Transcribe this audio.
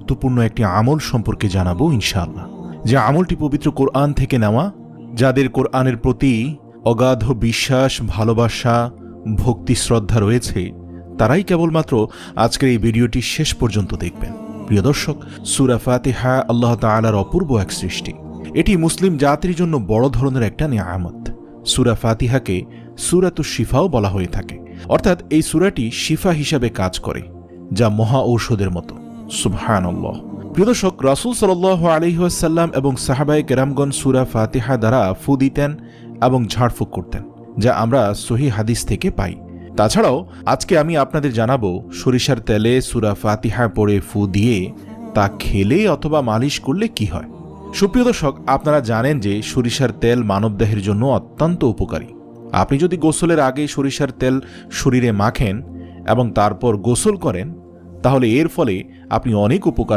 গুরুত্বপূর্ণ একটি আমল সম্পর্কে জানাবো ইনশাআল্লাহ, যে আমলটি পবিত্র কোরআন থেকে নেওয়া। যাদের কোরআনের প্রতি অগাধ বিশ্বাস, ভালোবাসা, ভক্তি, শ্রদ্ধা রয়েছে, তারাই কেবলমাত্র আজকের এই ভিডিওটি শেষ পর্যন্ত দেখবেন। প্রিয় দর্শক, সূরা ফাতিহা আল্লাহ তাআলার অপূর্ব এক সৃষ্টি। এটি মুসলিম জাতির জন্য বড় ধরনের একটা নিয়ামত। সূরা ফাতিহাকে সূরাতুশ শিফাও বলা হয়ে থাকে, অর্থাৎ এই সূরাটি শিফা হিসাবে কাজ করে, যা মহা ঔষধের মতো। সুবহানাল্লাহ। প্রিয় দর্শক, রাসূল সাল্লাল্লাহু আলাইহি ওয়াসাল্লাম এবং সাহাবায়ে কেরামগণ সূরা ফাতিহা দ্বারা ফু দিতেন এবং ঝাড়ফুঁক করতেন, যা আমরা সহিহ হাদিস থেকে পাই। তাছাড়াও আজকে আমি আপনাদের জানাবো সরিষার তেলে সূরা ফাতিহা পড়ে ফু দিয়ে তা খেলে অথবা মালিশ করলে কি হয়। সুপ্রিয় দর্শক, আপনারা জানেন যে সরিষার তেল মানবদেহের জন্য অত্যন্ত উপকারী। আপনি যদি গোসলের আগে সরিষার তেল শরীরে মাখেন এবং তারপর গোসল করেন, তাহলে এর ফলে আপনি অনেক উপকার